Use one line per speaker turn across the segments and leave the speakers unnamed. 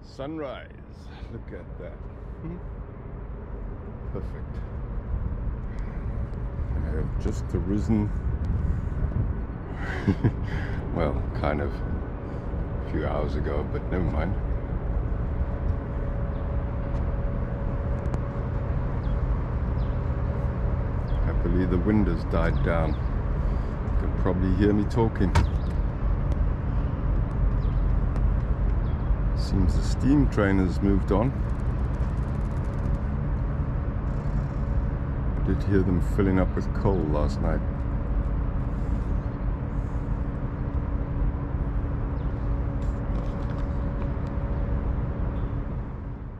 Sunrise. Look at that. Perfect. I have just arisen. Well, kind of a few hours ago, but never mind. Happily the wind has died down. You can probably hear me talking. Seems the steam train has moved on. I did hear them filling up with coal last night.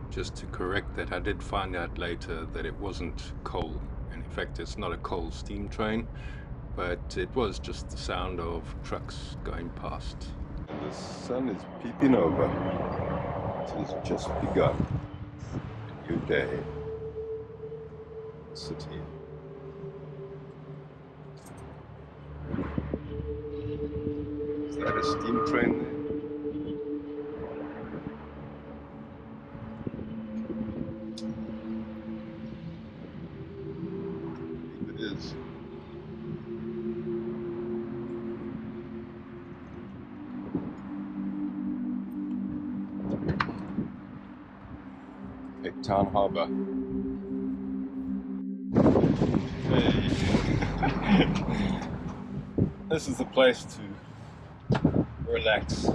Just to correct that, I did find out later that it wasn't coal. And in fact, it's not a coal steam train, but it was just the sound of trucks going past. The sun is peeping over. It has just begun. A new day. City. Is that a steam train there? I believe it is. Cape Town Harbour. Hey. This is the place to relax,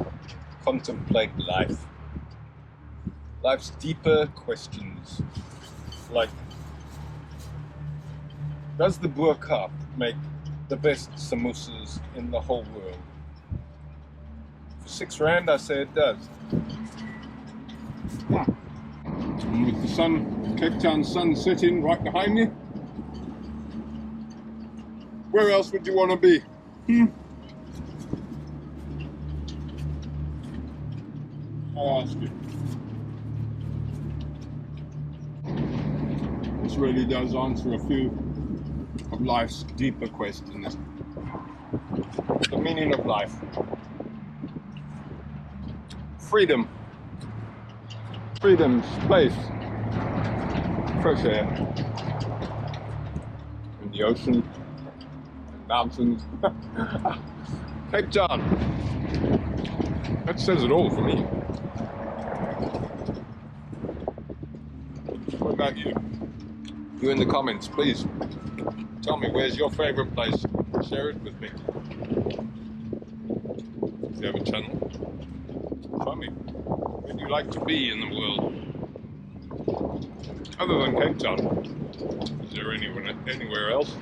contemplate life. Life's deeper questions, like, does the Boer carp make the best samosas in the whole world? For R6, I say it does. And with the sun, Cape Town sun setting right behind me, where else would you want to be? I ask you. This really does answer a few of life's deeper questions. The meaning of life. Freedom. Freedom, space, fresh air, in the ocean, mountains. Cape Town. That says it all for me. What about you? You in the comments, please. Tell me, where's your favorite place? Share it with me. If you have a channel, tell me. Where do you like to be in the world? Other than Cape Town. Is there anywhere else?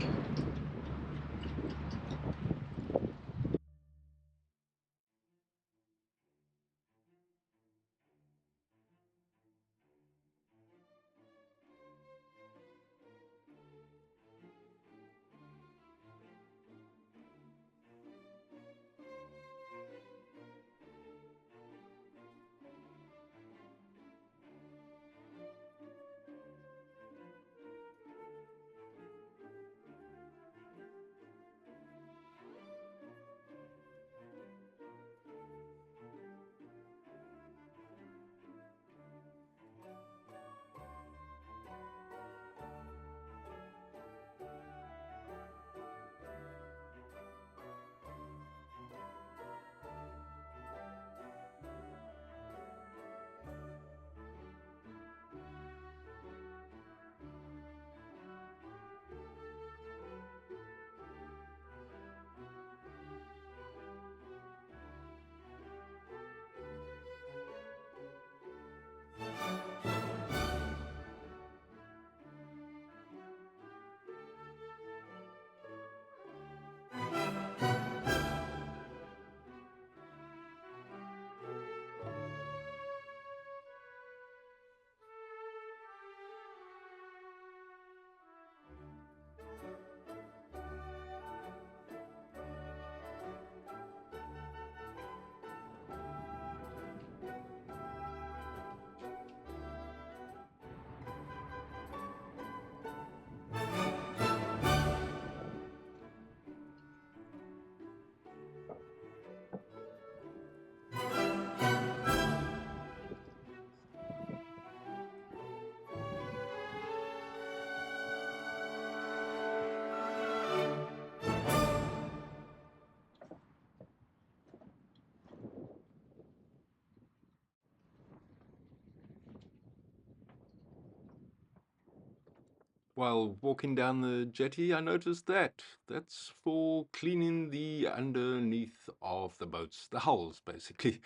While walking down the jetty, I noticed that. That's for cleaning the underneath of the boats, the hulls, basically.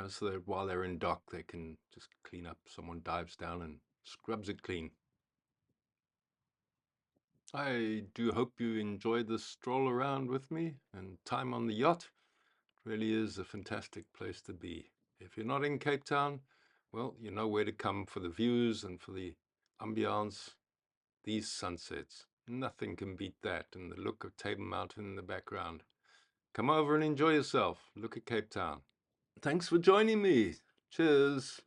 So that while they're in dock, they can just clean up. Someone dives down and scrubs it clean. I do hope you enjoyed this stroll around with me and time on the yacht. It really is a fantastic place to be. If you're not in Cape Town, well, you know where to come for the views and for the ambiance. These sunsets, nothing can beat that, and the look of Table Mountain in the background. Come over and enjoy yourself. Look at Cape Town. Thanks for joining me. Cheers.